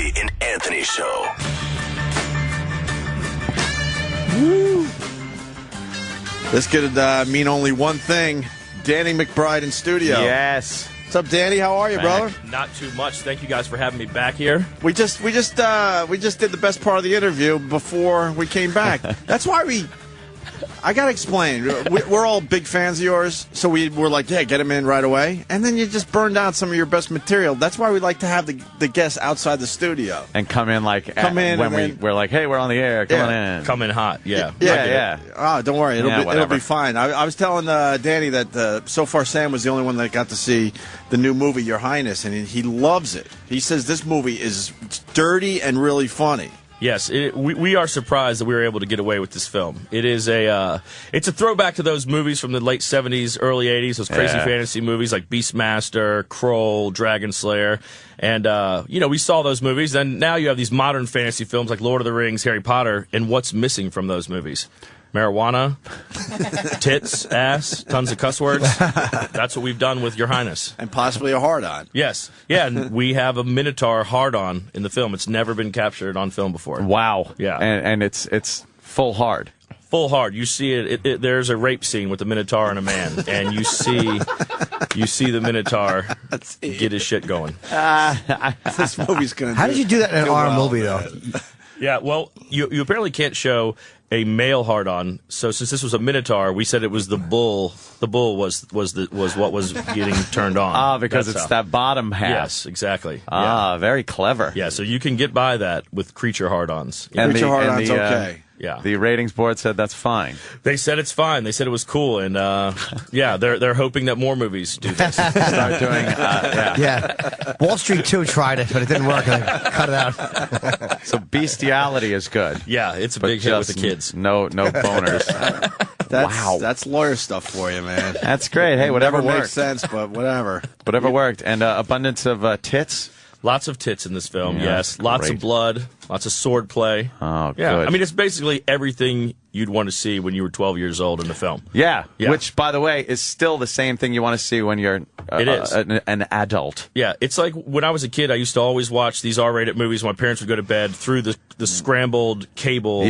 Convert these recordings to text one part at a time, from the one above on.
Opie and Anthony Show. Woo. This could mean only one thing. Danny McBride in studio. Yes. What's up, Danny? How are you, brother? Not too much. Thank you guys for having me back here. We just did the best part of the interview before we came back. That's why I gotta explain. We're all big fans of yours, so we were like, yeah, get him in right away. And then you just burned out some of your best material. That's why we like to have the guests outside the studio And come in when then, we're like, hey, we're on the air. Come on in. Come in hot. Yeah. Yeah. Oh, don't worry. It'll be fine. I was telling Danny that so far Sam was the only one that got to see the new movie, Your Highness, and he loves it. He says this movie is dirty and really funny. Yes, we are surprised that we were able to get away with this film. It is it's a throwback to those movies from the late 70s, early 80s, those crazy fantasy movies like Beastmaster, Kroll, Dragon Slayer. And, we saw those movies. And now you have these modern fantasy films like Lord of the Rings, Harry Potter. And what's missing from those movies? Marijuana, tits, ass, tons of cuss words. That's what we've done with Your Highness. And possibly a hard-on. Yes. Yeah, and we have a minotaur hard-on in the film. It's never been captured on film before. Wow. Yeah. And it's full hard. Full hard. You see it. There's a rape scene with a minotaur and a man, and you see the minotaur get his shit going. This movie's gonna. How did you do that in an R movie, though? Yeah, well, you apparently can't show a male hard-on. So since this was a minotaur, we said it was the bull. The bull was what was getting turned on. Because it's that bottom half. Yes, exactly. Very clever. Yeah, so you can get by that with creature hard-ons. And creature hard-ons, okay. Yeah. The ratings board said that's fine. They said it's fine. They said it was cool, and they're hoping that more movies do this. Start doing, Yeah. Wall Street 2 tried it, but it didn't work. And they cut it out. So bestiality is good. Yeah, it's a big hit with the kids. No boners. That's lawyer stuff for you, man. That's great. Hey, whatever Never worked. makes sense, but whatever. Whatever worked. And abundance of tits. Lots of tits in this film, Yeah, yes. Lots great. of blood, lots of sword play. Oh, yeah. good. I mean, it's basically everything you'd want to see when you were 12 years old in the film. Yeah, Yeah. which, by the way, is still the same thing you want to see when you're It is. an adult. Yeah, it's like when I was a kid, I used to always watch these R-rated movies when my parents would go to bed through the scrambled cable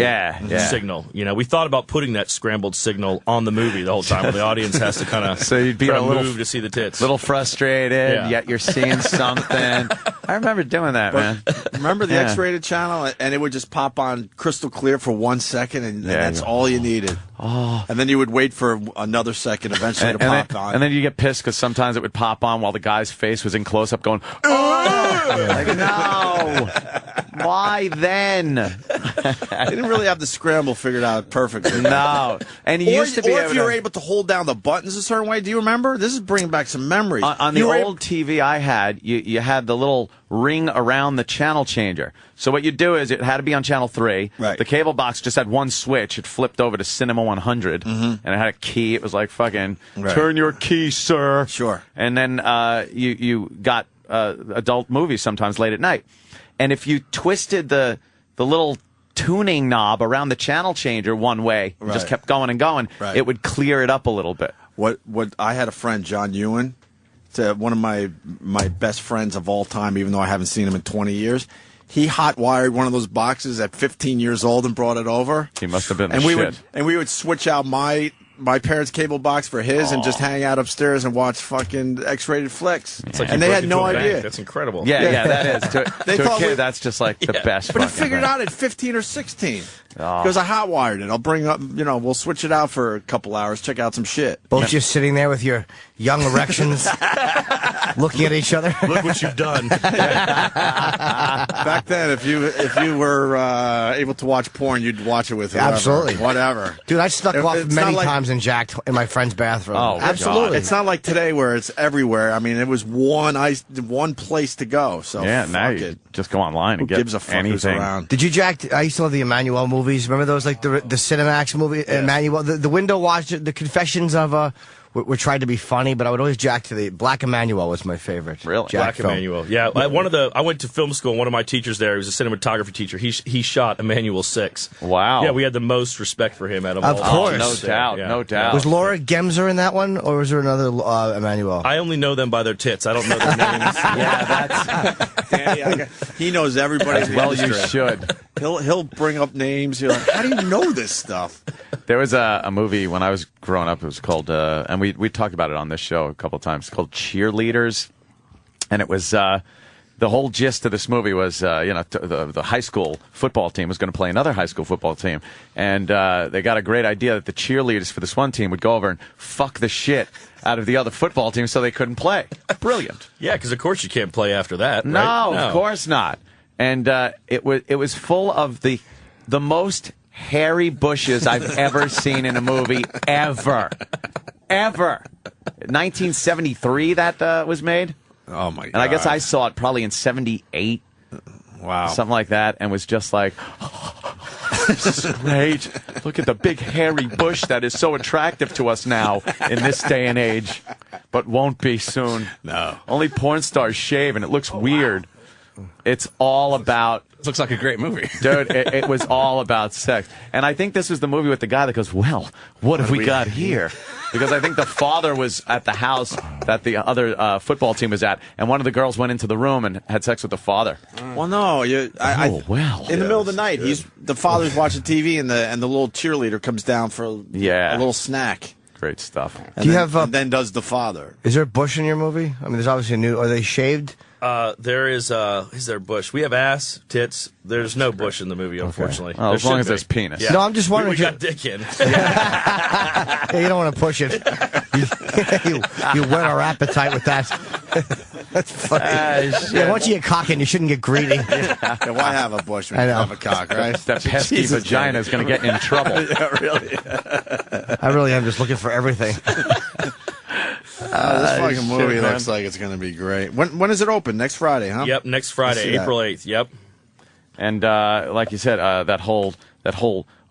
signal. You know, we thought about putting that scrambled signal on the movie the whole time, where the audience has to kind of So you'd be a little move to see the tits. little frustrated, yet you're seeing something. I remember doing that, man. Remember the X-rated channel, and it would just pop on crystal clear for 1 second, and that's all you needed. Oh. And then you would wait for another second eventually to pop on. And then you get pissed because sometimes it would pop on while the guy's face was in close-up going, oh! Like, no! Why then? They didn't really have the scramble figured out perfectly. No. And you used to be or able if you were to... able to hold down the buttons a certain way. Do you remember? This is bringing back some memories. On the old TV I had, you had the little ring around the channel changer. So what you'd do is it had to be on channel 3. Right. The cable box just had one switch. It flipped over to Cinema 100, and it had a key. It was like fucking, turn your key, sir. Sure. And then you got adult movies sometimes late at night. And if you twisted the little tuning knob around the channel changer one way, and just kept going and going, it would clear it up a little bit. What I had a friend, John Ewan, one of my best friends of all time, even though I haven't seen him in 20 years. He hot-wired one of those boxes at 15 years old and brought it over. He must have been and the we shit. we would switch out my parents' cable box for his and just hang out upstairs and watch fucking X-rated flicks. It's like and they had no idea. That's incredible. Yeah, that is. To a kid, that's just like the best. But he fucking figured it thing. out at 15 or 16. Because I hot-wired it. I'll bring up, we'll switch it out for a couple hours, check out some shit. Both just sitting there with your young erections, looking at each other. Look what you've done. Back then, if you were able to watch porn, you'd watch it with whoever. Absolutely. Whatever. Dude, I snuck off It's many not like- times and jacked in my friend's bathroom. Oh, absolutely. It's not like today where it's everywhere. I mean, it was one place to go. So Yeah, now fuck you it. just go online and Who get gives a fuck who's anything. around? Did you jack? I used to love the Emmanuel movies. Remember those, like the Cinemax movie, Emmanuel, the window watch, the Confessions of were tried to be funny, but I would always jack to the Black Emmanuel was my favorite. Really? Jack Black Emmanuel. Yeah, I went to film school, and one of my teachers there, he was a cinematography teacher. He shot Emmanuel 6. Wow. Yeah, we had the most respect for him out of Of all. course. No doubt, Yeah. no doubt. Was Laura Gemser in that one, or was there another Emmanuel? I only know them by their tits. I don't know their names. Yeah, that's Danny, he knows everybody. in the well. You industry. should. He'll bring up names. You're like, how do you know this stuff? There was a movie when I was growing up. It was called, and we talked about it on this show a couple of times. It's called Cheerleaders, and it was the whole gist of this movie was the high school football team was going to play another high school football team, and they got a great idea that the cheerleaders for this one team would go over and fuck the shit out of the other football team so they couldn't play. Brilliant. Yeah, because of course you can't play after that. No, right? of course not. And it was full of the most hairy bushes I've ever seen in a movie ever. 1973 that was made. Oh my god! And I guess I saw it probably in 78. Wow, something like that, and was just like, this is great. Look at the big hairy bush that is so attractive to us now in this day and age, but won't be soon. No. Only porn stars shave, and it looks weird. It's all about... This looks like a great movie. Dude, it was all about sex. And I think this was the movie with the guy that goes, well, what have we got here? Because I think the father was at the house that the other football team was at, and one of the girls went into the room and had sex with the father. Well, no, well. In the middle of the night, the father's watching TV, and the little cheerleader comes down for a little snack. Great stuff. And then does the father. Is there a bush in your movie? I mean, there's obviously a new. Are they shaved? There is there a bush? We have ass, tits. There's no bush in the movie, unfortunately. Well, as There long should as be. there's penis. Yeah. No, I'm just wondering. We got dick in. Yeah, you don't want to push it. You whet our appetite with that. That's funny. Yeah, once you get cock in, you shouldn't get greedy. Yeah, why have a bush when I you know. have a cock, right? That pesky vagina is going to get in trouble. Yeah, really. I really am just looking for everything. This fucking movie shit, man. looks like it's going to be great. When is it open? Next Friday, huh? Yep, next Friday, see that. April 8th. Yep. And like you said, that whole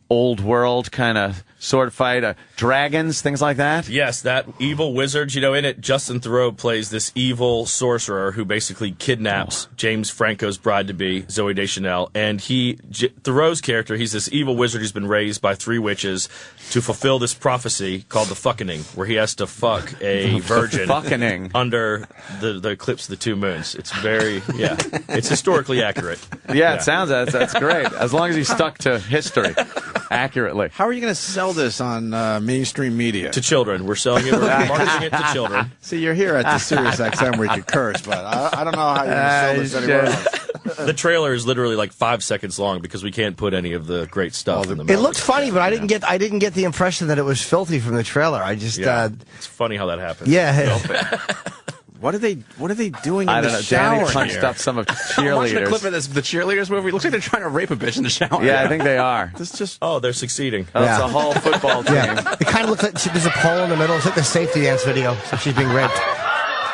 old world kind of sword fight, dragons, things like that. Yes, that evil wizard. You know, in it, Justin Theroux plays this evil sorcerer who basically kidnaps James Franco's bride-to-be, Zooey Deschanel. And Theroux's character, he's this evil wizard who's been raised by 3 witches to fulfill this prophecy called the fuckening, where he has to fuck a virgin Fuckening. under the eclipse of the 2 moons. It's very, it's historically accurate. Yeah, it sounds that's great. As long as he's stuck to history accurately. How are you going to sell this on mainstream media? To children. We're selling it, we're marketing it to children. See, you're here at the Sirius XM where you can curse, but I don't know how you're going to sell this anywhere else. The trailer is literally like 5 seconds long because we can't put any of the great stuff in the It movie. looked funny, but I didn't get the impression that it was filthy from the trailer. I just It's funny how that happens. yeah. What are they doing in I don't the know. shower? Danny punched here? up some of I'm watching a clip cheerleaders. of the cheerleaders movie. It looks like they're trying to rape a bitch in the shower. Yeah, I think they are. This just Oh, they're succeeding. That's Yeah. a whole football team. Yeah, it kind of looks like there's a pole in the middle. It's like the safety dance video. So she's being raped.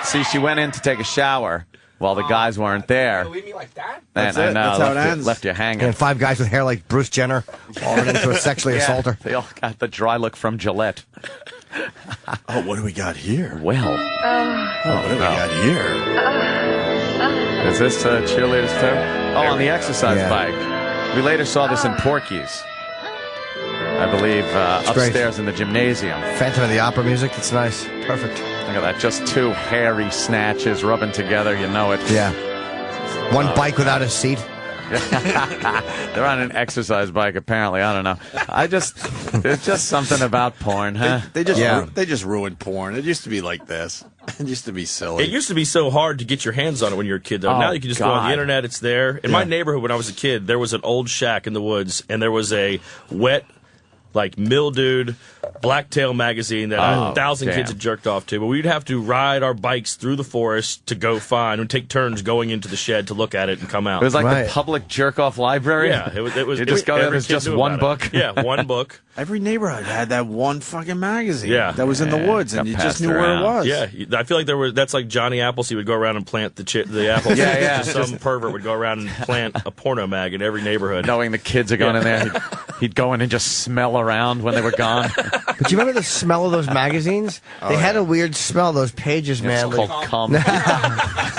See, she went in to take a shower while the guys weren't there. Leave me like that? That's And it. That's how it ends. left you hanging. And 5 guys with hair like Bruce Jenner all into a sexually assault her. They all got the dry look from Gillette. oh, what do we got here? Well, What do we got here? is this cheerleaders too? Oh, on the exercise Yeah. bike. We later saw this in Porky's. I believe great. upstairs in the gymnasium. Phantom of the Opera music. It's nice. Perfect. Look at that. Just 2 hairy snatches rubbing together. You know it. Yeah. One bike without a seat. They're on an exercise bike, apparently. I don't know. There's just something about porn, huh? They just Yeah. they just ruined porn. It used to be like this. It used to be silly. It used to be so hard to get your hands on it when you were a kid, though. Oh, Now you can just go on God. the internet, it's there. In my neighborhood when I was a kid, there was an old shack in the woods, and there was a wet, like mildewed Blacktail magazine that 1,000 kids damn. had jerked off to. But we'd have to ride our bikes through the forest to go find and take turns going into the shed to look at it and come out. It was like Right. the public jerk-off library. yeah, it was. You just go there, every there's kid just knew one about it. book? Yeah, one book. Every neighborhood had that one fucking magazine. Yeah. that was in the woods, and got you passed just knew where around. it was. Yeah, I feel like that's like Johnny Appleseed would go around and plant the apples. Yeah, yeah. Just some pervert would go around and plant a porno mag in every neighborhood. Knowing the kids are going in there, he'd go in and just smell around when they were gone. But you remember the smell of those magazines? They had a weird smell, those pages, man. It's called cum.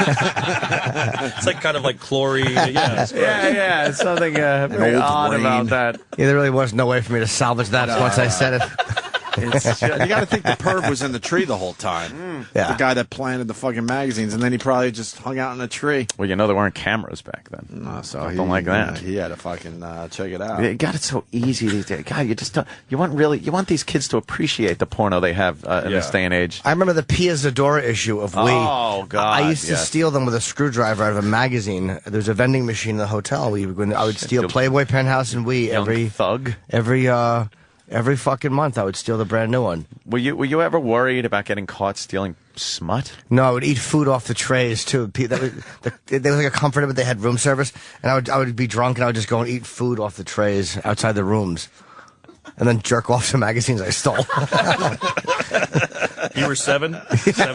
It's like kind of like chlorine. Yeah, yeah. It's something very old odd rain. about that. Yeah, there really was no way for me to salvage that once I said it. You got to think the perv was in the tree the whole time. Yeah. The guy that planted the fucking magazines, and then he probably just hung out in a tree. Well, there weren't cameras back then. No, so Something like that. He had to fucking check it out. God, it's so easy these days. God, you just don't. You want these kids to appreciate the porno they have in this day and age. I remember the Pia Zadora issue of Wii. Oh, God, I used to yes. steal them with a screwdriver out of a magazine. There's a vending machine in the hotel. I would steal Playboy, Penthouse, and Wii Young thug. every fucking month. I would steal the brand new one. Were you ever worried about getting caught stealing smut? No, I would eat food off the trays too. They was like a comforter, but they had room service, and I would be drunk and I would just go and eat food off the trays outside the rooms, and then jerk off some magazines I stole. You were 7 years old? No,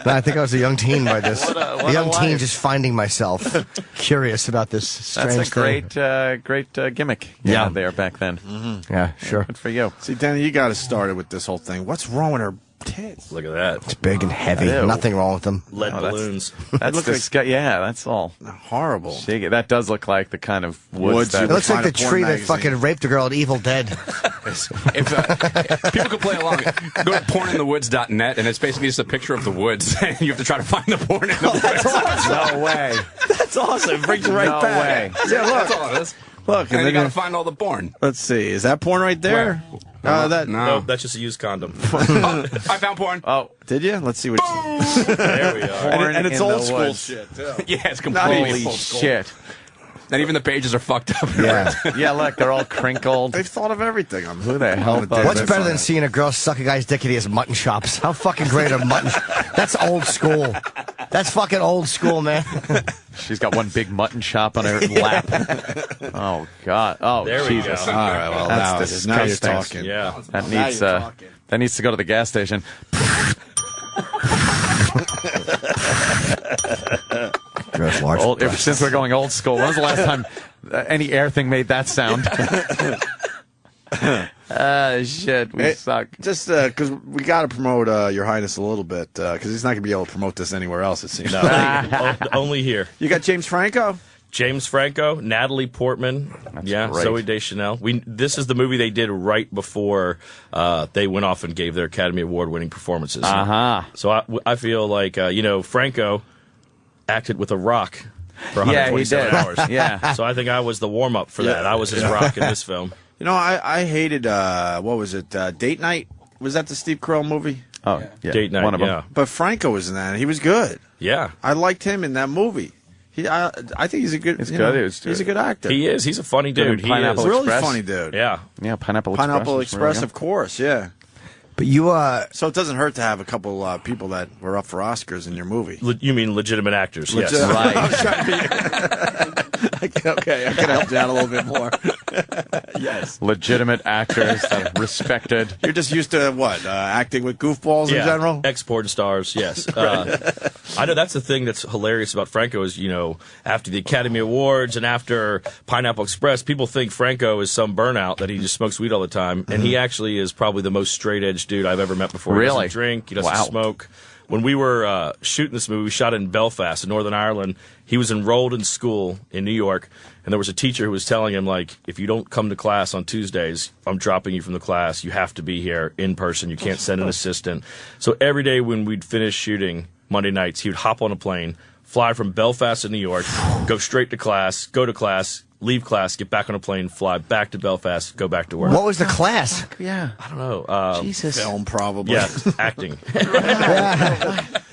I think I was a young teen by this. What a a young teen life. just finding myself curious about this strange That's a great gimmick. Yeah. There back then. thing. Yeah, sure. Good for you. See, Danny, you got us started with this whole thing. What's wrong with her tits? Look at that. It's big and heavy. Ew. Nothing wrong with them. Lead that's- balloons. That's look like- yeah, that's all. Horrible. That does look like the kind of woods Woods that It looks like Find the a porn tree that magazine. fucking raped a girl at Evil Dead. If people could play along, go to porninthewoods.net, and it's basically just a picture of the woods, and you have to try to find the porn in the woods. No way. That's awesome. It brings you right No back. way. Yeah, look. That's all it is. Look, And then you then got to find all the porn. let's see. Is that porn right there? No. No, that's just a used condom. I found porn. Oh, Did you? Let's see what. There we are. porn And it's in old the school woods. shit too. Yeah, it's completely Holy old school. shit. And even the pages are fucked up. Yeah. Yeah, look, they're all crinkled. They've thought of everything. Who the hell on a thought day. What's That's better than fine. seeing a girl suck a guy's dick at his mutton chops? How fucking great are mutton? That's old school. That's fucking old school, man. She's got one big mutton chop on her lap. Oh, God. Oh, There we Jesus. go. All right, well, That's now you're disgusting. talking. Yeah. That needs to go to the gas station. Gross large. Since we're going old school, when was the last time any air thing made that sound? Shit, we suck. Just because we got to promote Your Highness a little bit, because he's not going to be able to promote this anywhere else, it seems. Only here. You got James Franco? James Franco, Natalie Portman, great. Zooey Deschanel. This is the movie they did right before they went off and gave their Academy Award-winning performances. Uh-huh. So I feel like Franco acted with a rock for Yeah, he 127 did. hours. Yeah. So I think I was the warm-up for that. I was his rock in this film. You know, I hated, what was it, Date Night? Was that the Steve Carell movie? Oh, yeah. Date Night, One of them. yeah. But Franco was in that, and he was good. Yeah. I liked him in that movie. I think he's a good. He's you good. know, He's he's a good actor. He is. He's a funny dude. He Pineapple is. really Express. funny dude. Yeah. Yeah, Pineapple Pineapple Express. Express, Really of course. Yeah. But you, So it doesn't hurt to have a couple people that were up for Oscars in your movie. You mean legitimate actors? Yes. Right. Okay, I could help you out a little bit more. Yes. Legitimate actors that are respected. You're just used to what? Acting with goofballs in general? Export stars, yes. I know that's the thing that's hilarious about Franco is, after the Academy Awards and after Pineapple Express, people think Franco is some burnout, that he just smokes weed all the time. And he actually is probably the most straight-edge dude I've ever met before. He Really? doesn't drink, he doesn't Wow. smoke. When we were shooting this movie, we shot in Belfast in Northern Ireland. He was enrolled in school in New York, and there was a teacher who was telling him, like, if you don't come to class on Tuesdays, I'm dropping you from the class. You have to be here in person. You can't send an assistant. So every day when we'd finish shooting Monday nights, he would hop on a plane, fly from Belfast to New York, go straight to class, go to class, leave class, get back on a plane, fly back to Belfast, go back to work. what was the class? Yeah. I don't know. Jesus. Film, probably. Yeah, acting.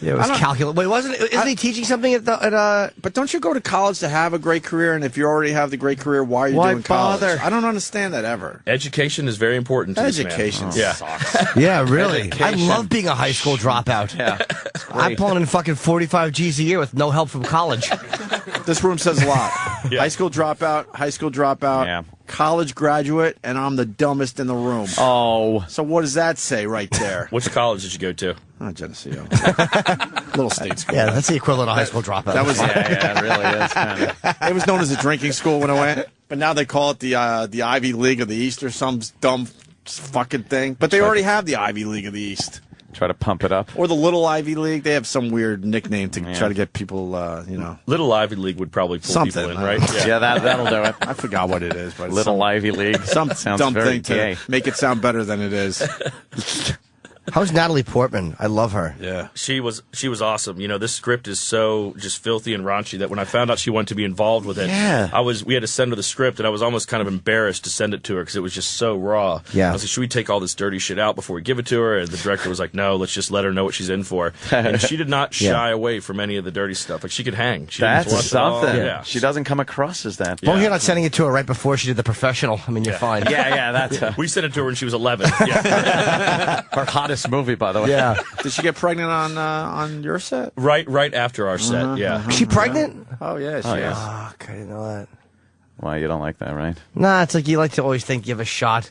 Yeah, it was calculus. Wait, isn't he teaching something at But don't you go to college to have a great career? And if you already have the great career, why are you Why doing college? bother? I don't understand that ever. Education is very important to Education this man. Yeah. sucks. Yeah, really. Education. I love being a high school dropout. Yeah. I'm pulling in fucking 45 G's a year with no help from college. This room says a lot. Yeah. High school dropout, Yeah. college graduate, and I'm the dumbest in the room. Oh. So what does that say right there? Which college did you go to? Oh, Geneseo. Little state school. Yeah, that's the equivalent of high school dropout. That was Yeah, it really is. Kind of. it was known as a drinking school when I went, but now they call it the Ivy League of the East or some dumb fucking thing. But they already have the Ivy League of the East. Try to pump it up. Or the Little Ivy League. They have some weird nickname to try to get people, Little Ivy League would probably pull something, people in, right? Yeah, that'll do it. I forgot what it is. But Little Ivy League. Some sounds dumb very thing gay. to make it sound better than it is. How's Natalie Portman? I love her. Yeah. She was awesome. You know, this script is so just filthy and raunchy that when I found out she wanted to be involved with it, we had to send her the script, and I was almost kind of embarrassed to send it to her because it was just so raw. Yeah. I was like, should we take all this dirty shit out before we give it to her? And the director was like, no, let's just let her know what she's in for. And she did not shy away from any of the dirty stuff. Like, she could hang. She That's didn't just watch it all. something. Yeah. She doesn't come across as that. Well, you're not sending it to her right before she did The Professional. I mean, you're fine. Yeah, that's We sent it to her when she was 11. Yeah. her hottest movie, by the way. Yeah. Did she get pregnant on your set? Right after our set, yeah. Is she pregnant? Oh, yeah, she is. Oh, I didn't know that. Why, you don't like that, right? Nah, it's like you like to always think you have a shot.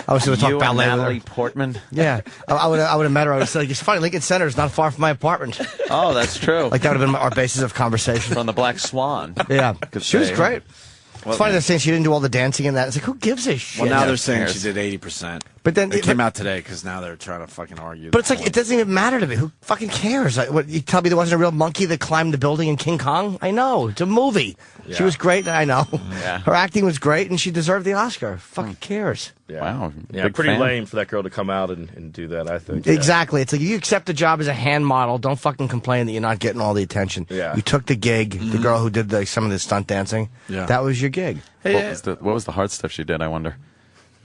I was going to talk You and ballet with her. Natalie Portman? Yeah, I would have met her. I was like, it's funny, Lincoln Center is not far from my apartment. Oh, that's true. Like, that would have been our basis of conversation. From the Black Swan. Yeah, Could she was say. great. It's funny they're saying she didn't do all the dancing in that. It's like, who gives a shit? Well, now Yeah, they're saying cares? she did 80%. But then it came out today because now they're trying to fucking argue. But it's like, it doesn't even matter to me. Who fucking cares? Like, what, you tell me there wasn't a real monkey that climbed the building in King Kong? I know. It's a movie. She was great, I know. Yeah. Her acting was great, and she deserved the Oscar. Fucking cares. Yeah. Wow. Yeah, big pretty fan. lame for that girl to come out and do that, I think. Exactly. It's like, you accept the job as a hand model. Don't fucking complain that you're not getting all the attention. Yeah. You took the gig. The girl who did some of the stunt dancing. Yeah. That was your gig. What was the hard stuff she did, I wonder?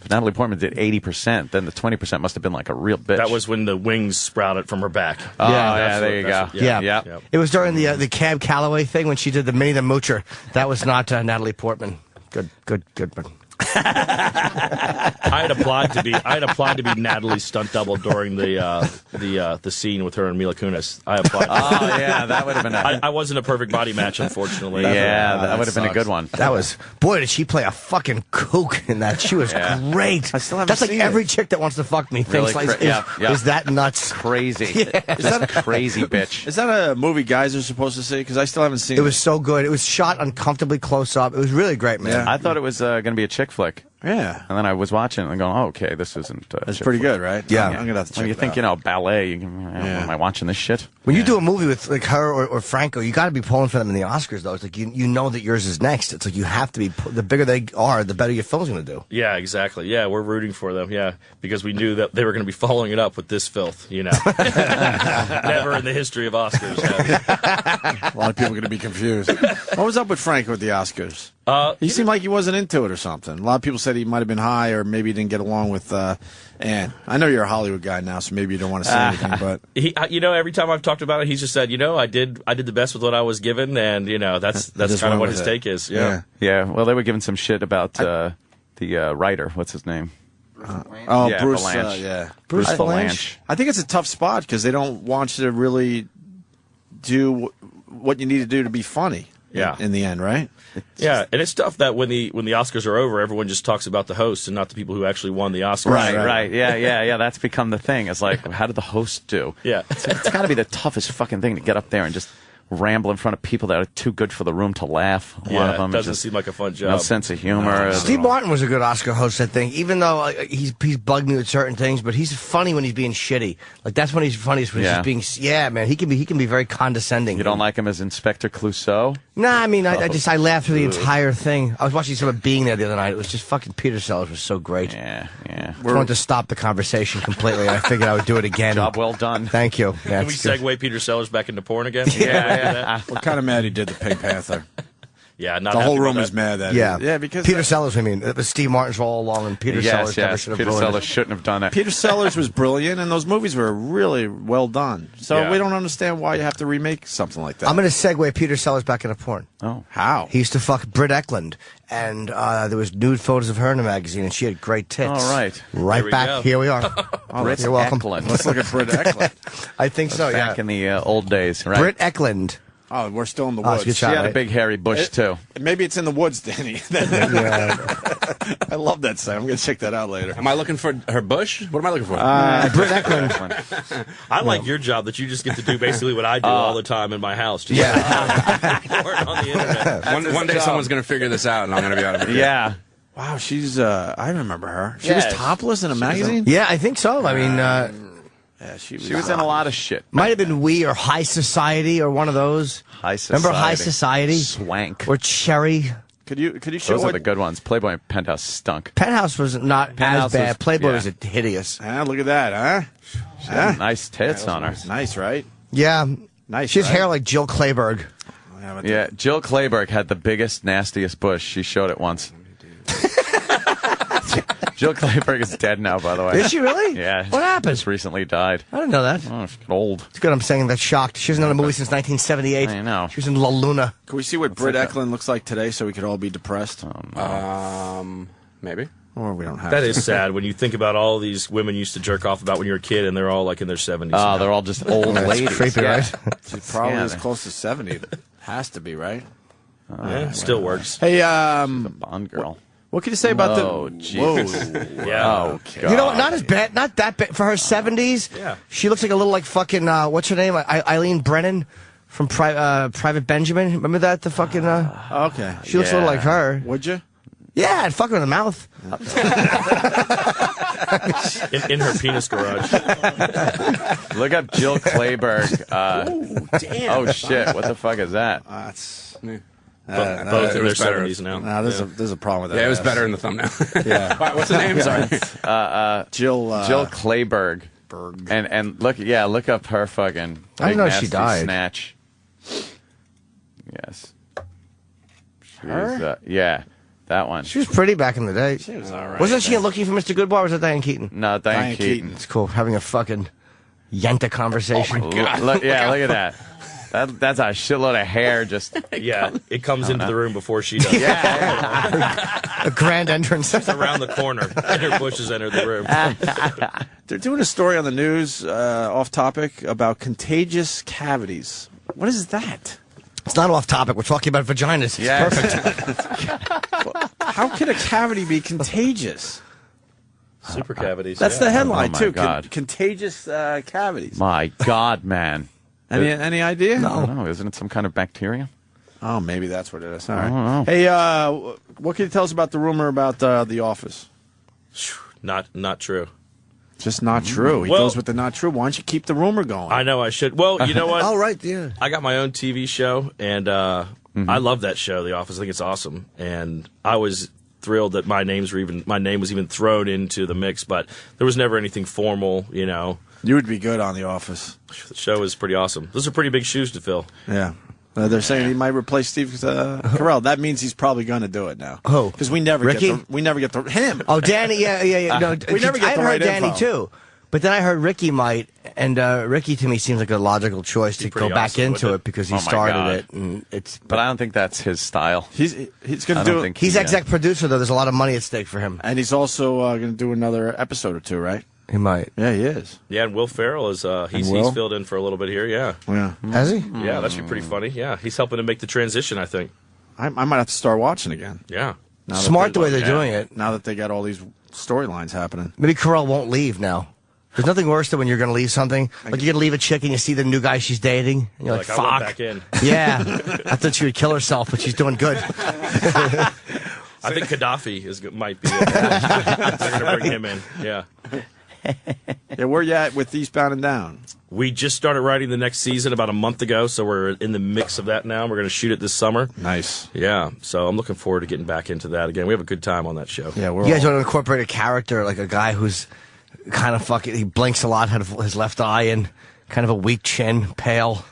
If Natalie Portman did 80%, then the 20% must have been like a real bitch. That was when the wings sprouted from her back. Oh, Yeah, yeah, there you go. Yeah. It was during the Cab Calloway thing when she did the Minnie the Moocher. That was not Natalie Portman. Good. I had applied to be Natalie's stunt double during the scene with her and Mila Kunis. I applied. Oh, yeah, that would have been I wasn't a perfect body match, unfortunately. that would have been a good one. That was, boy, did she play a fucking kook in that. She was great. I still haven't That's like seen every it. chick that wants to fuck me Really thinks, like, yeah. is that nuts? Crazy. Is that a crazy bitch? Is that a movie guys are supposed to see? Because I still haven't seen it. It was so good. It was shot uncomfortably close up. It was really great, man. I thought it was going to be a chick flick. Yeah. And then I was watching it and going, oh, okay, this isn't That's chick pretty flick. good, right? Yeah. I'm going to have to check When you it think, out. ballet, am I watching this shit? When you do a movie with like her or Franco, you got to be pulling for them in the Oscars, though. It's like you know that yours is next. It's like you have to be. The bigger they are, the better your film's going to do. Yeah, exactly. Yeah, we're rooting for them. Yeah, because we knew that they were going to be following it up with this filth. Never in the history of Oscars. A lot of people are going to be confused. What was up with Franco at the Oscars? He seemed like he wasn't into it or something. A lot of people said he might have been high or maybe he didn't get along with Anne. I know you're a Hollywood guy now, so maybe you don't want to say anything, but He, every time I've talked about it, he's just said, I did the best with what I was given, and that's just kind went of what with his it. take is. yeah. Yeah, well, they were giving some shit about the writer. What's his name? Oh, Yeah, Bruce. Valanche. Bruce Valanche. Valanche. I think it's a tough spot because they don't want you to really do what you need to do to be funny. Yeah. In the end, right? Yeah, and it's tough that when the Oscars are over, everyone just talks about the host and not the people who actually won the Oscars. Right. Yeah. That's become the thing. It's like, how did the host do? Yeah. It's got to be the toughest fucking thing to get up there and just ramble in front of people that are too good for the room to laugh. One Yeah, of them it doesn't just seem like a fun job. no sense of humor. Steve Martin was a good Oscar host, I think. Even though he's bugged me with certain things, but he's funny when he's being shitty. Like that's when he's funniest when he's just being. Yeah, man, he can be very condescending. You don't like him as Inspector Clouseau? Nah, I mean, I laughed through the entire thing. I was watching someone being there the other night. It was just fucking Peter Sellers was so great. Yeah. I wanted to stop the conversation completely. And I figured I would do it again. Job well done. Thank you. Yeah, Can we it's good. segue Peter Sellers back into porn again? Yeah. We're kind of mad he did the Pink Panther. Yeah, not The happy whole about room that. is mad that. Yeah, Because Peter Sellers. I mean, it was Steve Martin's all along, and Peter Sellers never should have Peter ruined Sellers it. shouldn't have done it. Peter Sellers was brilliant, and those movies were really well done. So Yeah. we don't understand why you have to remake something like that. I'm going to segue Peter Sellers back into porn. Oh. How? He used to fuck Britt Eklund, and there was nude photos of her in a magazine, and she had great tits. All right. Right Here we back. go. Here we are. Britt You're welcome. Eklund. Let's look at Britt Eklund. I think so, yeah. Back in the old days, right? Britt Eklund. Oh, we're still in the Oh, woods. it's a good She shot. had a right? big hairy bush, too. Maybe it's in the woods, Danny. Yeah. I love that site. I'm going to check that out later. Am I looking for her bush? What am I looking for? Britt Eklund. I like your job that you just get to do basically what I do all the time in my house. Just porn on the internet. One day someone's going to figure this out, and I'm going to be out of it. Yeah. Wow, she's. I remember her. She was topless in a magazine. Yeah, I think so. I mean, Yeah, she was in a lot of shit. might have been We or High Society or one of those. High Society. Remember High Society? Swank. Or Cherry. Could you show Those are what? the good ones. Playboy and Penthouse stunk. Penthouse was not Penthouse as bad. was- Playboy yeah. was hideous. Look at that, huh? She had nice tits on her. Nice, right? Yeah. Nice. She has right? hair like Jill Clayburgh. Yeah, Jill Clayburgh had the biggest, nastiest bush. She showed it once. Jill Clayburgh is dead now, by the way. Is she really? Yeah. What happened? Just recently died. I didn't know that. Oh, she's old. It's good I'm saying that shocked. She hasn't done a movie since 1978. I know. She was in La Luna. Can we see what Britt like Eklund looks like today so we could all be depressed? Maybe. Or we don't have That to. is sad when you think about all these women you used to jerk off about when you were a kid, and they're all like in their 70s. Oh, they're all just old ladies. creepy, yeah. right? She's probably Yeah, as they- close to 70. Has to be, right? Yeah, still works. Hey, Bond girl. what can you say about Oh, the... Jesus. Yeah. Oh, God. You know what? Not as bad. Not that bad. For her 70s, Yeah. she looks like a little like fucking, what's her name? Eileen Brennan from Private Benjamin. Remember that? The fucking, Okay. she looks a little like her. Would you? Yeah, I'd fuck her in the mouth. In her penis garage. Look up Jill Clayburgh. Damn. Oh, shit. What the fuck is that? That's... Both in their was better. 70s now. Nah, there's a problem with that. Yeah, it was ass. better in the thumbnail. Yeah. All right, what's the name? Sorry. Jill... Jill Clayburgh. And look up her fucking. I didn't know big she nasty died. Snatch. Yes. Her? Yeah, that one. She was pretty back in the day. She was all right. Wasn't she in Looking for Mr. Goodbar or was that Diane Keaton? No, Diane Diane Keaton. Keaton. It's cool having a fucking Yenta conversation. Look at that. That's a shitload of hair. Just Yeah, it comes into the room before she does. A grand entrance. Around the corner, and her bushes enter the room. They're doing a story on the news, off topic, about contagious cavities. What is that? It's not off topic. We're talking about vaginas. Yeah. It's perfect. How can a cavity be contagious? Super cavities. That's yeah. the headline, Oh, my too. God. Contagious cavities. my God, man. Any idea? I don't know. Isn't it some kind of bacteria? Oh, maybe that's what it is. All right. don't know. Hey, what can you tell us about the rumor about The Office? Not true. Just not true. He Well- goes with the not true. Why don't you keep the rumor going? I know I should. Well, you know what? Oh, right, yeah. I got my own TV show, and I love that show, The Office. I think it's awesome, and I was thrilled that my name was even thrown into the mix. But there was never anything formal, you know. You would be good on The Office. The show is pretty awesome. Those are pretty big shoes to fill. Yeah. They're saying he might replace Steve Carell. That means he's probably going to do it now. Who? Because we never Ricky? get the him. Oh, Danny, yeah. No, We never get I had the heard right Danny info. too, but then I heard Ricky might, and Ricky to me seems like a logical choice to go pretty back awesome, into wouldn't it because he Oh, my started God. it, and it's. But I don't think that's his style. He's going I to don't do it. think He's he- exec producer though. There's a lot of money at stake for him. And he's also going to do another episode or two, right? He might. Yeah, he is. Yeah, and Will Ferrell is he's Will? filled in for a little bit here. Yeah, Yeah. Has he? yeah, that should be pretty funny. Yeah, he's helping to make the transition. I think. I might have to start watching again. Yeah. Now that Smart the they- way they're yeah, doing it. Now that they got all these storylines happening. Maybe Carell won't leave now. There's nothing worse than when you're going to leave something. Like you're going to leave a chick and you see the new guy she's dating, and you're like, I went "Fuck." back in. Yeah, I thought she would kill herself, but she's doing good. I think Gaddafi might be. They're going to bring him in. Yeah. Yeah, where you at with Eastbound and Down? We just started writing the next season about a month ago, so we're in the mix of that now. We're going to shoot it this summer. Nice. Yeah, so I'm looking forward to getting back into that again. We have a good time on that show. Yeah, we're You guys all, want to incorporate a character like a guy who's kind of fucking. He blinks a lot, had his left eye, and kind of a weak chin, pale,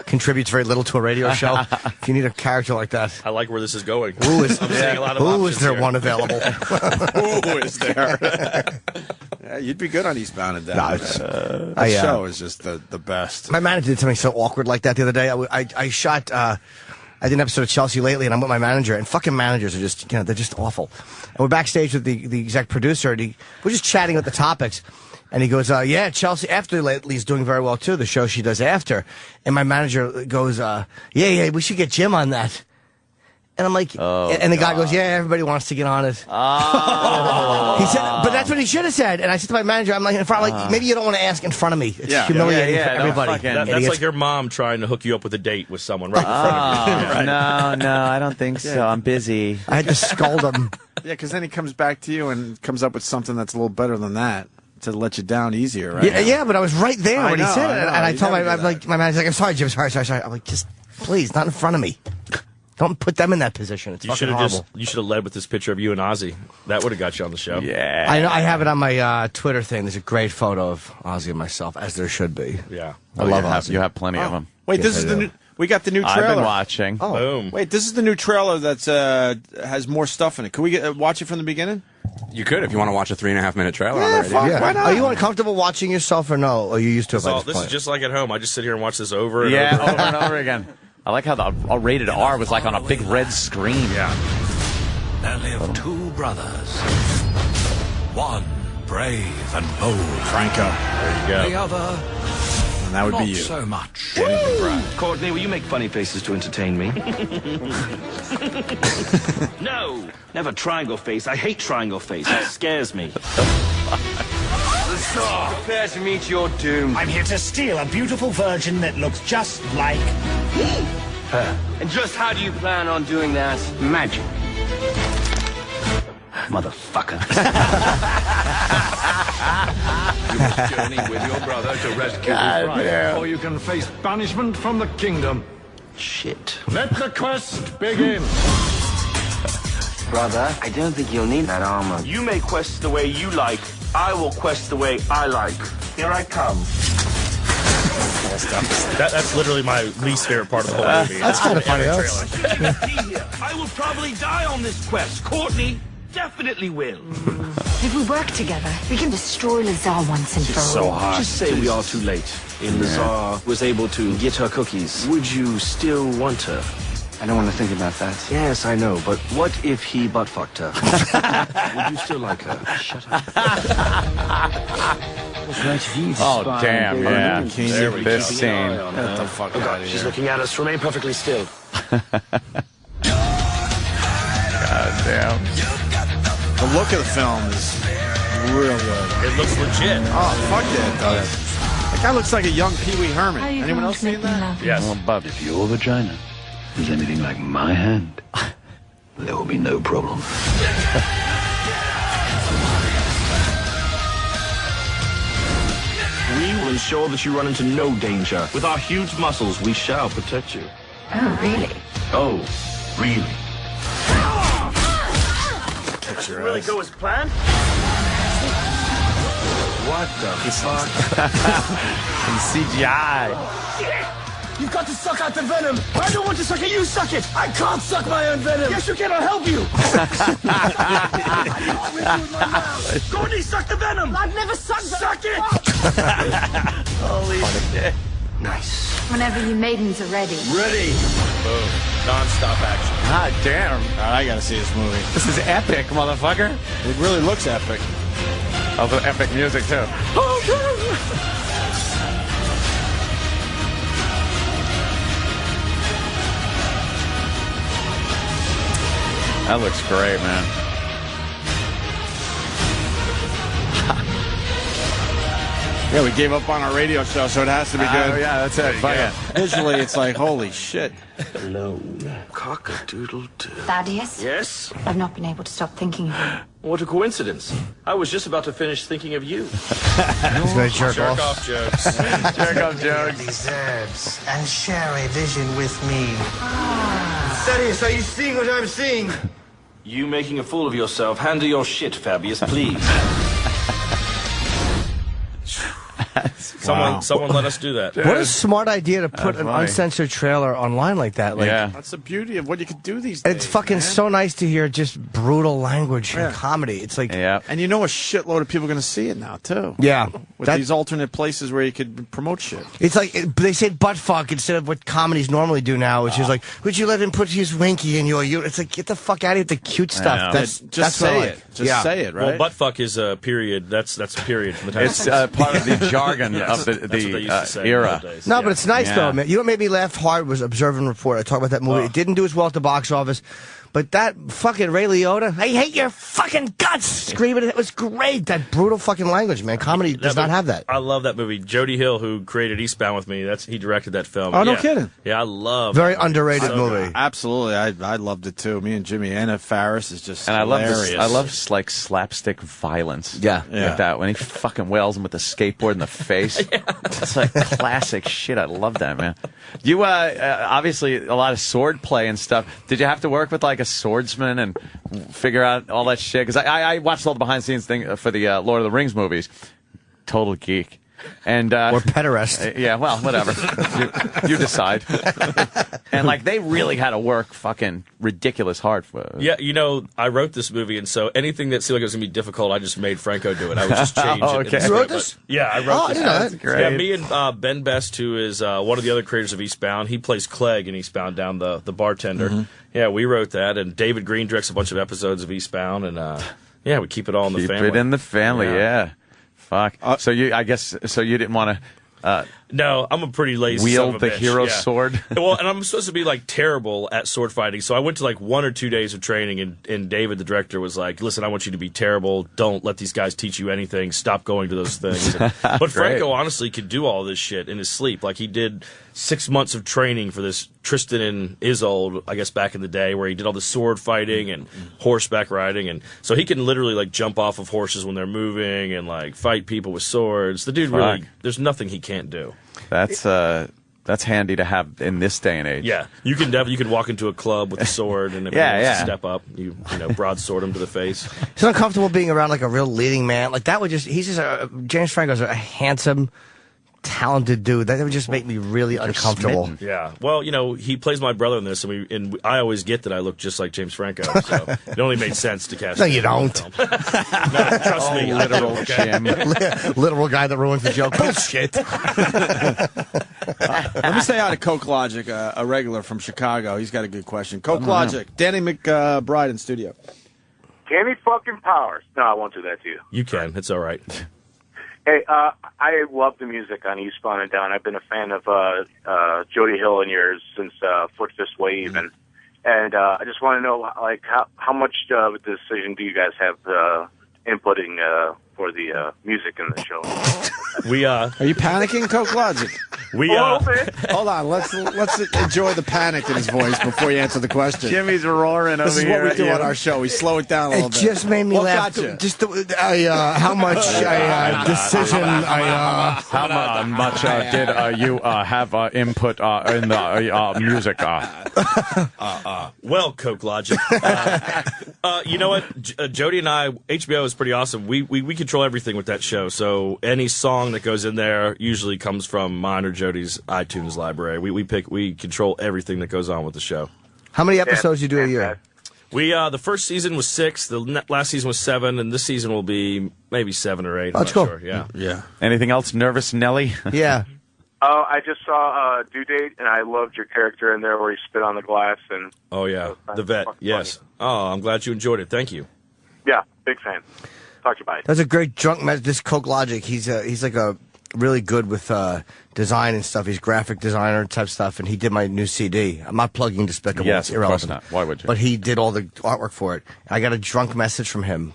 contributes very little to a radio show. If you need a character like that, I like where this is going. who is I'm seeing a lot of who options is there here. one available? who is there? Yeah, you'd be good on Eastbound and Down. No, it's- that show is just the best. My manager did something so awkward like that the other day. I shot. I did an episode of Chelsea Lately, and I'm with my manager, and fucking managers are just, they're just awful. And we're backstage with the exec producer, and we're just chatting about the topics. And he goes, yeah, Chelsea After Lately is doing very well, too, the show she does after. And my manager goes, yeah, we should get Jim on that. And I'm like, and the guy goes, yeah, everybody wants to get on it. Oh. He said, but that's what he should have said. And I said to my manager, I'm like, in front, like, maybe you don't want to ask in front of me. It's humiliating yeah, for don't everybody. fucking- That's Idiots. like your mom trying to hook you up with a date with someone right in front of you. No, I don't think so. I'm busy. I had to scold him. Yeah, because then he comes back to you and comes up with something that's a little better than that to let you down easier, right? Yeah, but I was right there when he said it, and I You told never do my manager's like, I'm sorry, Jim, sorry. I'm like, just please, not in front of me. Don't put them in that position. It's fucking horrible. You should have led with this picture of you and Ozzy. That would have got you on the show. Yeah. I know. I have it on my Twitter thing. There's a great photo of Ozzy and myself, as there should be. Yeah. I love you Ozzy. You have plenty of them. Wait, Yes, this is I the do. new. We got the new trailer. I've been watching. Oh. Boom. Wait, this is the new trailer that's has more stuff in it. Can we watch it from the beginning? You could if you want to watch a 3.5-minute trailer on Yeah, the radio. fuck, why not? Are you uncomfortable watching yourself or no? Or are you used to it by this This point? is just like at home. I just sit here and watch this over and Yeah, over. over and over again. I like how the rated R was like on a big red screen. Yeah. There live two brothers. One brave and bold. Franco. There you The go. other, And that would not be you. so much. Courtney, will you make funny faces to entertain me? No, never triangle face. I hate triangle face. It scares me. Prepare to meet your doom. I'm here to steal a beautiful virgin that looks just like her. And just how do you plan on doing that? Magic. Motherfucker. You must journey with your brother to rescue his bride, or you can face banishment from the kingdom. Shit. Let the quest begin. Brother, I don't think you'll need that armor. You may quest the way you like. I will quest the way I like. Here I come. That's literally my least favorite part of the whole movie. That's kind of funny. I will probably die on this quest. Courtney definitely will. If we work together, we can destroy Lazar once and for all. Just say we are too late. And Lazar was able to get her cookies. Would you still want her? I don't want to think about that. Yes, I know, but what if he butt fucked her? Would you still like her? Shut up. What's right for you? Oh, damn, yeah. There we This go. scene. Get the fuck out of She's here. looking at us. Remain perfectly still. God damn. The look of the film is real good. It looks legit. Oh, fuck yeah, it does. That guy looks like a young Pee Wee Herman. How are you Anyone going else to make seen me that? love you? Yes. Well, but If your vagina is anything like my hand, there will be no problem. We will ensure that you run into no danger. With our huge muscles, we shall protect you. Oh, really? Oh, really? Really go as planned? What the fuck? CGI. You've got to suck out the venom. I don't want to suck it. You suck it. I can't suck my own venom. Yes, you can. I'll help you. Courtney, suck the venom. I've never sucked Suck it. Holy shit. Nice. Whenever you maidens are ready. Ready. Boom. Non-stop action. God damn. All right, I gotta see this movie. This is epic, motherfucker. It really looks epic. Also epic music, too. That looks great, man. Yeah, we gave up on our radio show, so it has to be good. Oh, yeah, that's it. Fuck it. Visually, it's like, holy shit. Hello. Cock-a-doodle-doo. Thaddeus? Yes? I've not been able to stop thinking of you. What a coincidence. I was just about to finish thinking of you. He's going to jerk Jerk off. off jokes. Jerk off jokes. these herbs and share a vision with me. Thaddeus, are you seeing what I'm seeing? You making a fool of yourself. Handle your shit, Fabius, please. Someone let us do that. What a smart idea to put an funny. uncensored trailer online like that. Like, Yeah. That's the beauty of what you can do these days. It's fucking man. so nice to hear just brutal language and comedy. It's like, Yeah. And you know a shitload of people are going to see it now, too. yeah. With That- these alternate places where you could promote shit. It's like they said butt fuck instead of what comedies normally do now, which is like, would you let him put his winky in your? It's like, get the fuck out of here with the cute know. stuff. Just That's what I say like. it. Just say it, right? Well, buttfuck is a period. That's a period from the time. It's part of the jargon of That's what they used to say in the era. old days. No, but it's nice Yeah. though, man. You know what made me laugh hard was Observe and Report. I talked about that movie. It didn't do as well at the box office, But that fucking Ray Liotta, I hate your fucking guts, screaming. It was great. That brutal fucking language, man. Comedy does not have that. I love that movie. Jody Hill, who created Eastbound with me, he directed that film. Oh, no kidding. Yeah, I love Very that underrated so movie. good. Absolutely, I loved it too. Me and Jimmy. Anna Faris is just And hilarious. I love like slapstick violence. Yeah. Like that when he fucking wails him with the skateboard in the face. It's like classic shit. I love that, man. You obviously a lot of sword play and stuff. Did you have to work with like a swordsman and figure out all that shit? Because I watched all the behind the scenes thing for the Lord of the Rings movies. Total geek. And or pederast. Yeah, well, whatever. you decide. And like they really had to work fucking ridiculous hard for. Yeah, I wrote this movie, and so anything that seemed like it was gonna be difficult, I just made Franco do it. I would just change it. Okay. You wrote this? Yeah, I wrote this. That's great. Yeah, me and Ben Best, who is one of the other creators of Eastbound, he plays Clegg in Eastbound, down the bartender. Mm-hmm. Yeah, we wrote that, and David Green directs a bunch of episodes of Eastbound, and yeah, we keep it all in the family. Keep it in the family, yeah. Fuck. So you didn't want to No, I'm a pretty lazy son wield of a the bitch. hero's Yeah. sword? Well, and I'm supposed to be like terrible at sword fighting, so I went to like 1 or 2 days of training, and David, the director, was like, "Listen, I want you to be terrible. Don't let these guys teach you anything. Stop going to those things." But Franco honestly could do all this shit in his sleep. Like he did 6 months of training for this Tristan and Isolde, I guess back in the day, where he did all the sword fighting and horseback riding, and so he can literally like jump off of horses when they're moving and like fight people with swords. The dude really, there's nothing he can't do. That's handy to have in this day and age. Yeah, you can walk into a club with a sword, and if you want to step up, you broadsword him to the face. It's uncomfortable being around like a real leading man. Like that would James Franco's a handsome, talented dude. That would just make me really uncomfortable. Smitten. Yeah. Well, he plays my brother in this, and I always get that I look just like James Franco, so it only made sense to cast. No, him you in the don't. film. No, trust me, literal okay? Jim. Literal guy that ruins the joke. Bullshit. Let me say hi to Coke Logic, a regular from Chicago. He's got a good question. Coke Logic, Danny McBride in studio. Kenny fucking Powers. No, I won't do that to you. You can. It's all right. Hey, I love the music on Eastbound and Down. I've been a fan of Jody Hill and yours since Foot Fist Wave, and I just want to know, like, how much of a decision do you guys have inputting for the music in the show? Are you panicking, Coke Logic? Hold on, let's enjoy the panic in his voice before you answer the question. Jimmy's roaring This over is here. what we do on our show. We slow it down a little It bit. just made me What laugh. got you? Just how much decision How much did you have input in the music? Well, Coke Logic. You know what? Jody and I, HBO is pretty awesome. We control everything with that show. So any song that goes in there usually comes from mine or Jody's iTunes library. We control everything that goes on with the show. How many episodes you do a year? The first season was 6, the last season was 7, and this season will be maybe 7 or 8. That's I'm not cool. Sure. Yeah. Anything else, Nervous Nelly? Yeah. I just saw Due Date, and I loved your character in there where he spit on the glass. And Oh, yeah. The vet. Yes. Oh, I'm glad you enjoyed it. Thank you. yeah, big fan. Talk to you, bye. That's a great drunk mess. This Coke Logic, he's like a really good with design and stuff. He's graphic designer type stuff, and he did my new CD. I'm not plugging Despicable. Yes, it's of course irrelevant. not. Why would you? But he did all the artwork for it. I got a drunk message from him.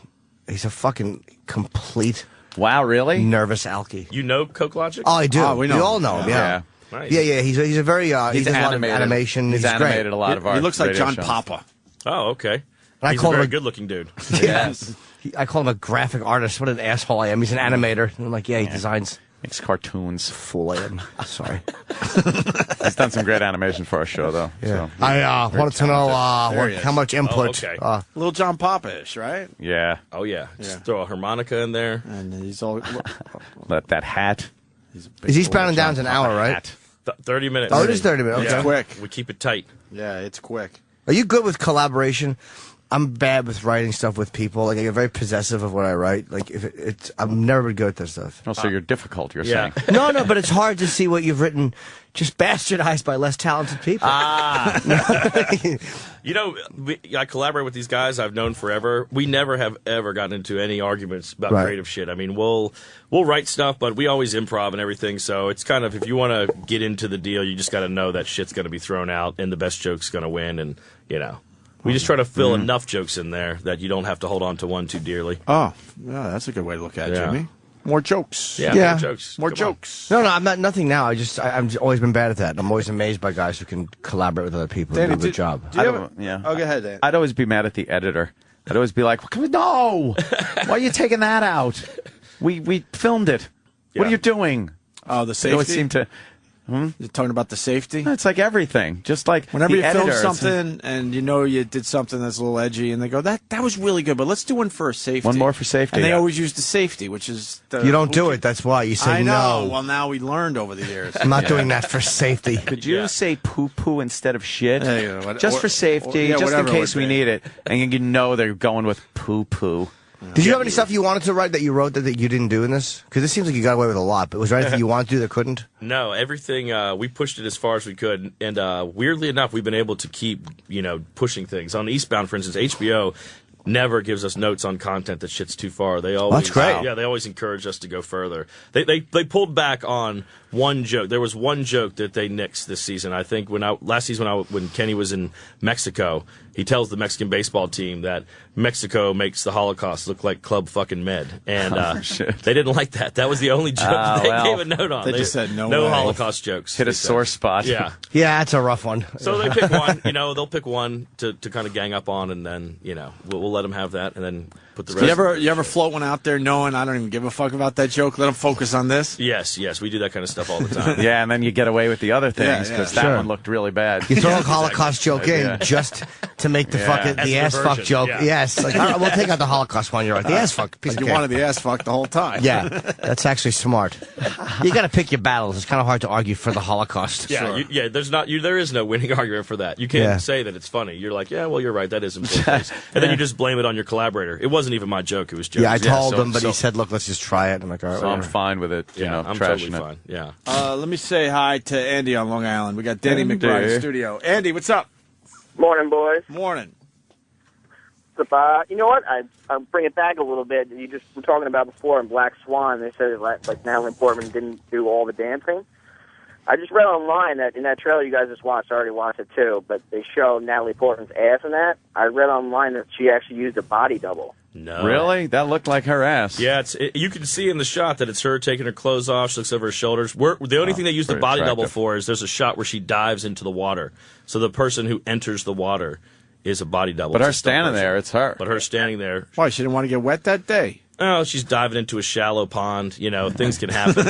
He's a fucking complete Wow, really? nervous alky. You know Coke Logic? Oh, I do. Oh, we know all him. know him. Yeah. Yeah. Nice. Yeah. He's a very he He's does a lot of animated. animation. He's great. animated a lot of art. He looks like radio John shows. Papa. Oh, okay. I He's a call him very a- good-looking dude. Yes. I call him a graphic artist. What an asshole I am. He's an animator. And I'm like, yeah, he designs. Makes cartoons. Fool I am. Sorry. He's done some great animation for our show, though. Yeah. So, I wanted to know There he is. how much input. okay. Little John Papa-ish, right? yeah. Oh, yeah. Just throw a harmonica in there. And he's all. That hat. He's a big Is East boy, Bound and John Down's an Papa. hour, right? Hat. 30 minutes. Oh, it is 30 minutes. It's Okay. quick. We keep it tight. Yeah, it's quick. Are you good with collaboration? I'm bad with writing stuff with people. Like I get very possessive of what I write. Like if it's, I'm never been good at this stuff. Oh, so you're difficult, you're Yeah. saying. No, but it's hard to see what you've written just bastardized by less talented people. You know, I collaborate with these guys I've known forever. We never have ever gotten into any arguments about Right. creative shit. I mean, we'll write stuff, but we always improv and everything. So it's kind of, if you want to get into the deal, you just got to know that shit's going to be thrown out and the best joke's going to win. And, you know. We just try to fill enough jokes in there that you don't have to hold on to one too dearly. Oh, yeah, that's a good way to look at it, Jimmy. More jokes. Yeah, more jokes. More jokes. No, I'm not nothing now. I've always been bad at that. I'm always amazed by guys who can collaborate with other people and do a good job. Oh, go ahead, Dan. I'd always be mad at the editor. I'd always be like, no! Why are you taking that out? We filmed it. What are you doing? Oh, the They safety? always seem to... You're talking about the safety? It's like everything. Just like whenever the you film editor, something and you know you did something that's a little edgy, and they go, that was really good, but let's do one for safety. One more for safety. And they always use the safety, which is the... You don't do it. That's why you say I know. no. Well, now we learned over the years. I'm not doing that for safety. Could you say poo-poo instead of shit? Just for or safety, just in whatever it case would we be. need it. And you know they're going with poo-poo. Did you have any stuff you wanted to write that you wrote that you didn't do in this? Because it seems like you got away with a lot, but was there anything you wanted to do that couldn't? No, everything, we pushed it as far as we could, and weirdly enough, we've been able to keep, pushing things. On Eastbound, for instance, HBO never gives us notes on content that shit's too far. They always, that's great. Yeah, they always encourage us to go further. They pulled back on one joke. There was one joke that they nixed this season. I think last season when Kenny was in Mexico, he tells the Mexican baseball team that Mexico makes the Holocaust look like Club fucking Med, and they didn't like that. That was the only joke they gave a note on. They just said no way. Holocaust jokes. Hit a sore spot. Yeah, yeah, that's a rough one. So they pick one. They'll pick one to kind of gang up on, and then we'll let them have that, and then put the rest. You ever float one out there knowing I don't even give a fuck about that joke? Let them focus on this. Yes, we do that kind of stuff all the time. Yeah, and then you get away with the other things because that one looked really bad. You throw a Holocaust joke in just to make the the ass fuck joke. Yeah. Yes, like, all right, we'll take out the Holocaust one. You're right. The ass fuck. Piece of You cake. wanted the ass fuck the whole time. Yeah, that's actually smart. You got to pick your battles. It's kind of hard to argue for the Holocaust. Yeah, there is no winning argument for that. You can't say that it's funny. You're like, yeah, well, you're right. That is in poor taste. And then you just blame it on your collaborator. It wasn't even my joke. It was Joe's. Yeah, I told him, but he said, look, let's just try it. I'm like, all right, so I'm fine with it. I'm trashing totally it. fine. Yeah. Let me say hi to Andy on Long Island. We got Danny McBride in the studio. Andy, what's up? Morning, boys. Morning. You know what? I'll bring it back a little bit. You just were talking about before in Black Swan. They said like Natalie Portman didn't do all the dancing. I just read online that in that trailer you guys just watched, I already watched it too, but they show Natalie Portman's ass in that. I read online that she actually used a body double. No. Really? That looked like her ass. Yeah, you can see in the shot that it's her taking her clothes off. She looks over her shoulders. The only thing they use the body double for is there's a shot where she dives into the water. So the person who enters the water is a body double. But her standing there, it's her. But her standing there. Why, she didn't want to get wet that day? Oh, she's diving into a shallow pond. Things can happen.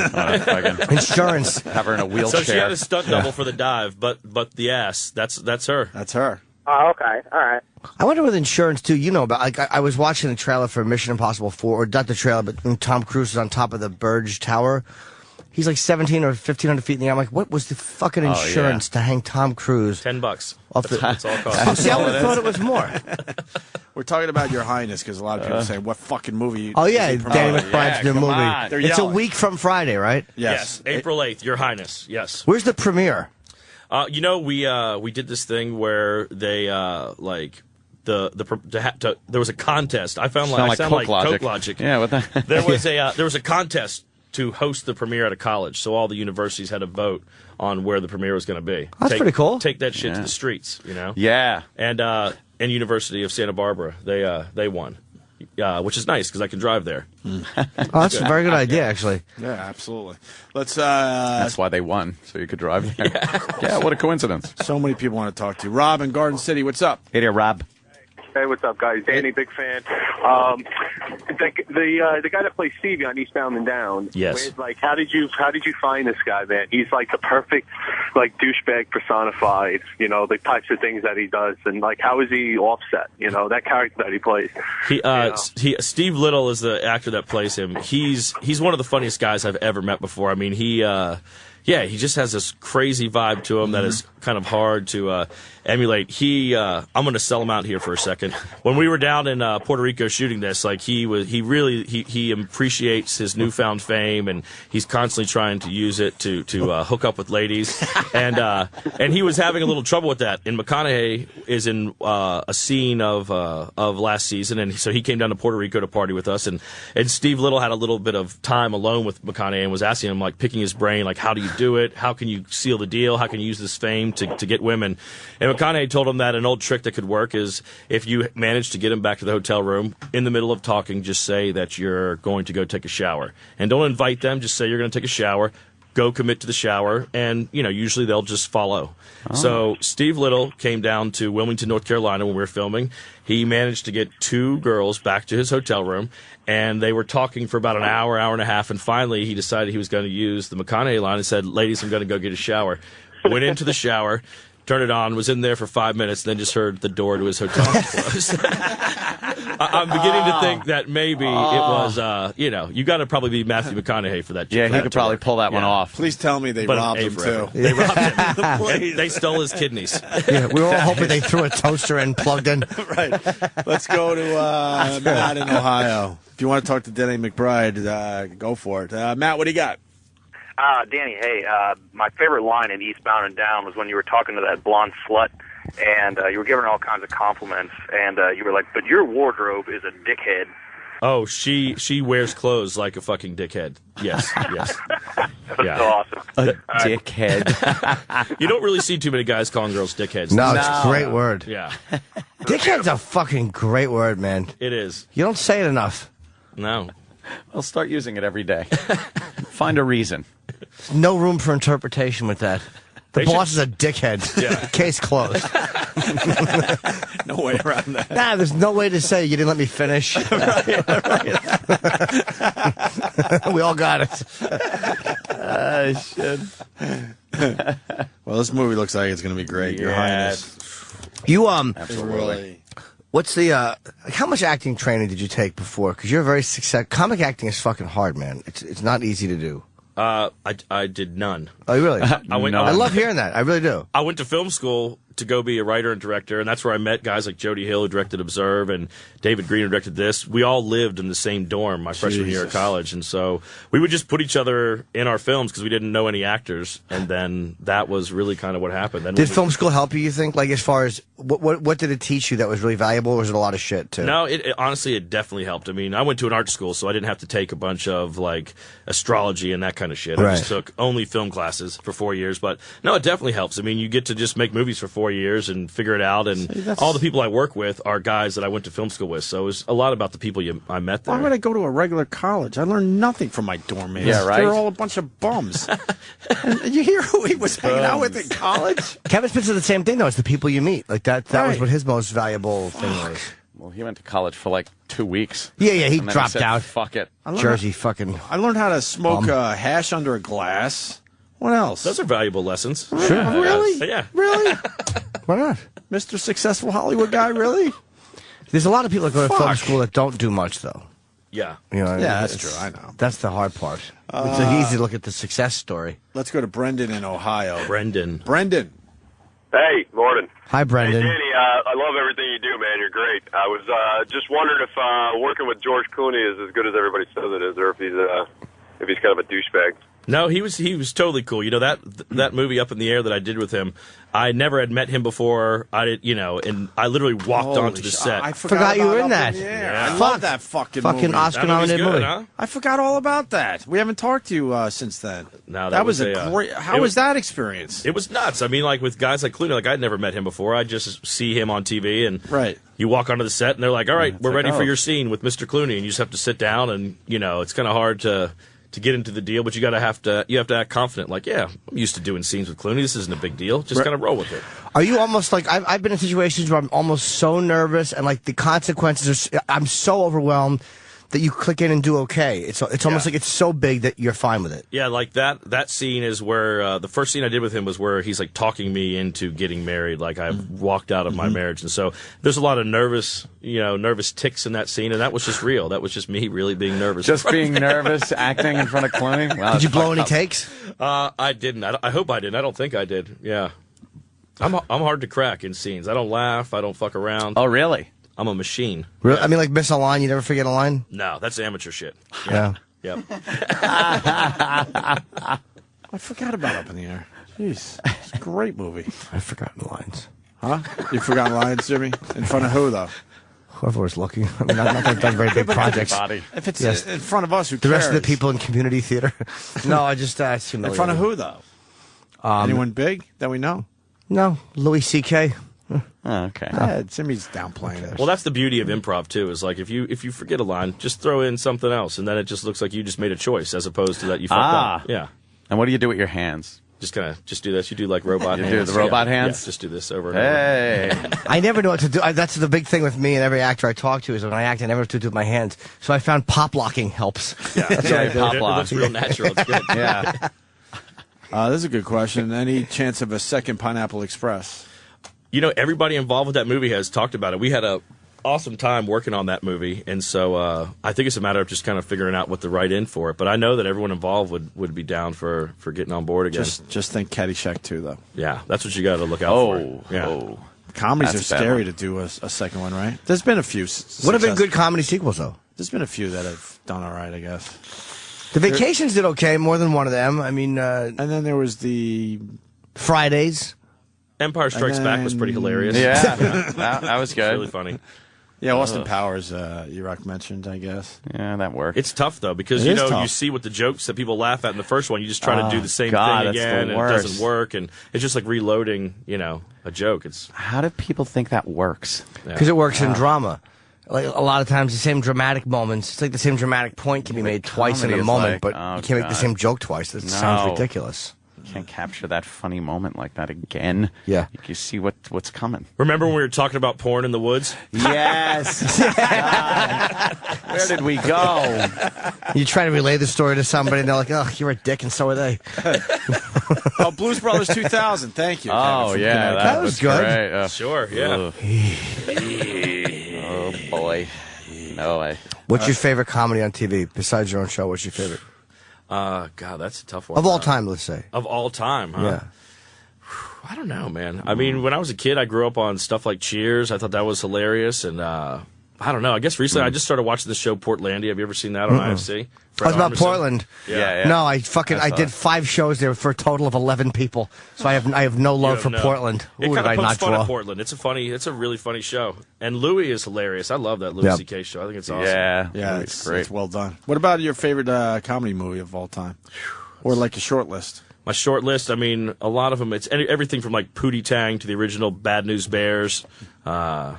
Insurance. Have her in a wheelchair. So she had a stunt double for the dive, but the ass, that's her. That's her. Oh, okay. All right. I wonder with insurance, too, about, I was watching the trailer for Mission Impossible 4, or not the trailer, but when Tom Cruise is on top of the Burj Tower. He's like 17 or 1,500 feet in the air. I'm like, what was the fucking insurance to hang Tom Cruise? $10. Off the, That's all it costs. See, I would have thought it was more. We're talking about Your Highness because a lot of people say, what fucking movie? Oh, yeah, Danny McBride's new movie. It's a week from Friday, right? Yes. April 8th, Your Highness. Yes. Where's the premiere? We did this thing where they there was a contest. I sound like Coke Logic. Yeah, what the? There was a contest to host the premiere at a college, so all the universities had a vote on where the premiere was going to be. That's pretty cool. Take that shit to the streets, Yeah. And University of Santa Barbara, they won, which is nice because I can drive there. That's a very good idea, actually. Yeah, absolutely. Let's. That's why they won, so you could drive there. Yeah, what a coincidence. So many people want to talk to you. Rob in Garden City, what's up? Hey there, Rob. Hey, what's up, guys? Danny, big fan. The guy that plays Stevie on Eastbound and Down. Yes. How did you find this guy, man? He's like the perfect douchebag personified. The types of things that he does, and how is he offset? That character that he plays. Steve Little is the actor that plays him. He's one of the funniest guys I've ever met before. I mean, he just has this crazy vibe to him that is kind of hard to emulate. I'm going to sell him out here for a second. When we were down in Puerto Rico shooting this, he appreciates his newfound fame, and he's constantly trying to use it to hook up with ladies. And he was having a little trouble with that. And McConaughey is in a scene of last season, and so he came down to Puerto Rico to party with us. And Steve Little had a little bit of time alone with McConaughey and was asking him, picking his brain, how do you you do it? How can you seal the deal? How can you use this fame to get women? And McConaughey told him that an old trick that could work is if you manage to get him back to the hotel room, in the middle of talking, just say that you're going to go take a shower. And don't invite them, just say you're going to take a shower. Go commit to the shower, and, usually they'll just follow. Oh. So Steve Little came down to Wilmington, North Carolina when we were filming. He managed to get 2 girls back to his hotel room, and they were talking for about an hour and a half, and finally he decided he was going to use the McConaughey line and said, ladies, I'm going to go get a shower. Went into the shower, turned it on, was in there for 5 minutes, then just heard the door to his hotel close. I'm beginning to think that maybe it was, you got to probably be Matthew McConaughey for that. Yeah, he could probably pull that one off. Please tell me they robbed him, too. They robbed him. They stole his kidneys. Yeah, we were all hoping they threw a toaster and plugged in. Right. Let's go to Matt in Ohio. If you want to talk to Danny McBride, go for it. Matt, what do you got? Danny, hey, my favorite line in Eastbound and Down was when you were talking to that blonde slut, and you were giving her all kinds of compliments, and you were like, but your wardrobe is a dickhead. Oh, she wears clothes like a fucking dickhead. Yes. That's so awesome. A dickhead. You don't really see too many guys calling girls dickheads. No, it's a great word. Yeah. Dickhead's a fucking great word, man. It is. You don't say it enough. No. I'll start using it every day. Find a reason. No room for interpretation with that. The boss is a dickhead. Yeah. Case closed. No way around that. Nah, there's no way to say you didn't let me finish. We all got it. Shit. Well, this movie looks like it's going to be great. Your Highness. You Absolutely. What's the how much acting training did you take before? Because you're very successful. Comic acting is fucking hard, man. It's not easy to do. I did none. Oh, really? I love hearing that. I really do. I went to film school to go be a writer and director, and that's where I met guys like Jody Hill, who directed Observe, and David Green, who directed this. We all lived in the same dorm my freshman year of college, and so we would just put each other in our films because we didn't know any actors, and then that was really kind of what happened. Then did film school help you think? Like, as far as, what did it teach you that was really valuable, or was it a lot of shit, too? No, honestly, it definitely helped. I mean, I went to an art school, so I didn't have to take a bunch of, like, astrology and that kind of shit. Right. I just took only film classes for 4 years, but no, it definitely helps. I mean, you get to just make movies for 4 years and figure it out, and all the people I work with are guys that I went to film school with, so it was a lot about the people I met there. Why would I go to a regular college? I learned nothing from my dorm mates. Yeah, right? They're all a bunch of bums. And you hear who he was hanging out with in college? Kevin Spitz said the same thing, though. It's the people you meet. Like, that was what his most valuable thing was. Well, he went to college for like 2 weeks. Yeah, he dropped out. Fuck it. Jersey fucking... I learned how to smoke hash under a glass. What else? Those are valuable lessons. Sure. Really? Yeah. Really? Why not? Mr. Successful Hollywood guy, really? There's a lot of people that go to film school that don't do much, though. Yeah. You know, Yeah, that's true. I know. That's the hard part. It's easy to look at the success story. Let's go to Brendan in Ohio. Brendan. Hey, morning. Hi, Brendan. Hey, Danny, I love everything you do, man. You're great. I was just wondering if working with George Clooney is as good as everybody says it is, or if he's kind of a douchebag. No, he was totally cool. You know, that movie Up in the Air that I did with him, I never had met him before. And I literally walked onto the set. I forgot you were in that. Yeah. I love that fucking movie. Oscar-nominated movie. Huh? I forgot all about that. We haven't talked to you since then. No, that was a great. How was that experience? It was nuts. I mean, like with guys like Clooney, like I'd never met him before. I just see him on TV, and you walk onto the set, and they're like, "All right, we're ready for your scene with Mr. Clooney," and you just have to sit down, and it's kind of hard to get into the deal, but you have to act confident. Like, yeah, I'm used to doing scenes with Clooney. This isn't a big deal. Just kind of roll with it. Are you almost like I've been in situations where I'm almost so nervous and like the consequences are I'm so overwhelmed that you click in and do okay. It's almost like it's so big that you're fine with it. Yeah, like that scene is where the first scene I did with him was where he's like talking me into getting married. Like I walked out of my marriage, and so there's a lot of nervous ticks in that scene, and that was just real. That was just me really being nervous. Just being nervous, acting in front of Clooney. Wow, did you blow any takes? I didn't. I hope I didn't. I don't think I did. Yeah, I'm hard to crack in scenes. I don't laugh. I don't fuck around. Oh, really? I'm a machine. Really? I mean, like miss a line, you never forget a line? No, that's amateur shit. Yeah. Yep. I forgot about Up in the Air. Jeez. It's a great movie. I've forgotten lines. Huh? You've forgotten lines, Jimmy? In front of who, though? Whoever was looking. I mean, not that I've done very big projects. If it's in front of us, who The cares? rest of the people in community theater. No, I just it's In front of who, though? Anyone big that we know? No, Louis C.K. Okay. Jimmy's downplaying it. Well, that's the beauty of improv too. Is like if you forget a line, just throw in something else, and then it just looks like you just made a choice, as opposed to that you fucked up. Yeah. And what do you do with your hands? Just do this. You do like robot hands. You do the robot hands? Yeah, just do this over and over. Hey. I never know what to do. That's the big thing with me and every actor I talk to is when I act, I never know what to do with my hands. So I found pop locking helps. Yeah, That's what I do. pop it lock. looks real natural. It's good. Yeah. This is a good question. Any chance of a second Pineapple Express? You know, everybody involved with that movie has talked about it. We had a awesome time working on that movie, and so I think it's a matter of just kind of figuring out what to write in for it. But I know that everyone involved would be down for getting on board again. Just think Caddyshack 2, though. Yeah, that's what you got to look out for. Yeah. Comedies That's are a bad scary one. to do a second one, right? There's been a few. What have been good comedy sequels, though? There's been a few that have done all right, I guess. The Vacations did okay, more than one of them. I mean, and then there was the Fridays. Empire Strikes Back was pretty hilarious. Yeah. That was good. Really funny. Yeah, Austin Powers, Iraq mentioned, I guess. Yeah, that worked. It's tough, though, because, It is you tough. see what the jokes that people laugh at in the first one. You just try to do the same God, thing that's again, the and it worst. doesn't work. And it's just like reloading, a joke. How do people think that works? Because it works in drama. Like a lot of times, the same dramatic moments. It's like the same dramatic point can be made twice in comedy a is moment, like, but oh, you can't make the God. same joke twice. That No. sounds ridiculous. You can't capture that funny moment like that again. Yeah. You see what's coming. Remember when we were talking about porn in the woods? Yes. God. Where did we go? You try to relay the story to somebody, and they're like, "Oh, you're a dick," and so are they. Blues Brothers 2000. Thank you. Oh, Kevin, yeah. from That was good. Great. Sure, yeah. Oh, boy. No way. What's your favorite comedy on TV besides your own show? What's your favorite God, that's a tough one. of all time? Let's say. Of all time, huh? Yeah. I don't know, man. I mean, when I was a kid, I grew up on stuff like Cheers. I thought that was hilarious, and I don't know. I guess recently I just started watching the show Portlandia. Have you ever seen that on IFC? I was about Armisen. Portland. Yeah. No, I did 5 shows there for a total of 11 people. So I have no love for No. Portland. It Who kind did I of not pokes fun draw? at Portland. It's a really funny show. And Louis is hilarious. I love that Louis Yep. C.K. show. I think it's awesome. Yeah, it's great. It's well done. What about your favorite comedy movie of all time? Or like a short list? My short list, I mean, a lot of them, it's everything from like Pootie Tang to the original Bad News Bears. Yeah.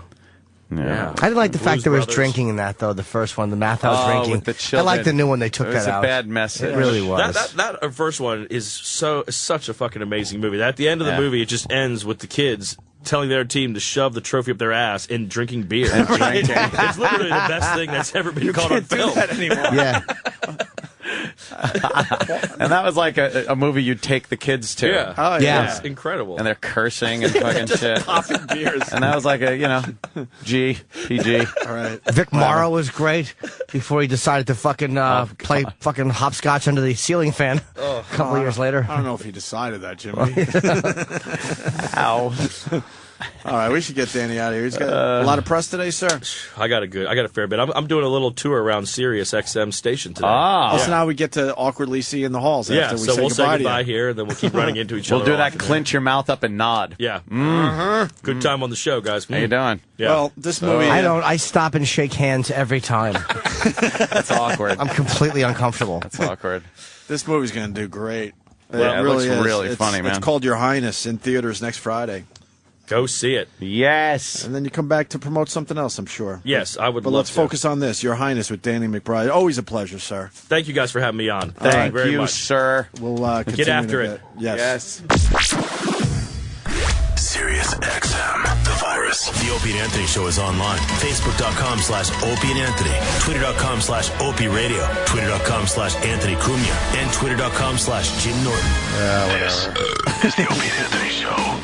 I didn't like the Blues fact there was Brothers. drinking in that, though, the first one, the math house drinking. With the I children. like the new one they took It was that a out. bad message. It really was. That first one is such a fucking amazing movie. At the end of the movie, it just ends with the kids telling their team to shove the trophy up their ass and drinking beer. It's literally the best thing that's ever been caught on film. Yeah. And that was like a movie you'd take the kids to. Yeah. Oh, yeah. It's incredible. And they're cursing and fucking shit. Popping beers. And that was like a, PG. All right. Vic Morrow was great before he decided to fucking play fucking hopscotch under the ceiling fan a couple of years later. I don't know if he decided that, Jimmy. Ow. All right, we should get Danny out of here. He's got a lot of press today, sir. I got a fair bit. I'm doing a little tour around Sirius XM station today. So now we get to awkwardly see you in the halls after we so we'll say goodbye to goodbye you. here, and then we'll keep running into each other. We'll do that often. clinch your mouth up and nod. Yeah. Good time on the show, guys. How you doing? Yeah. Well, this movie... I stop and shake hands every time. That's awkward. I'm completely uncomfortable. That's awkward. This movie's going to do great. Yeah, it looks is. really funny, man. It's called Your Highness in theaters next Friday. Go see it. Yes. And then you come back to promote something else, I'm sure. Yes, I would But love let's to. focus on this. Your Highness with Danny McBride. Always a pleasure, sir. Thank you guys for having me on. Thank very you, much. sir. We'll continue Get after in a it. bit. Yes. Sirius XM, the virus. The Opie and Anthony Show is online. Facebook.com/Opie and Anthony. Twitter.com/Opie Radio. Twitter.com/Anthony Cumia. And Twitter.com/Jim Norton. Yeah, whatever. This is the Opie and Anthony Show.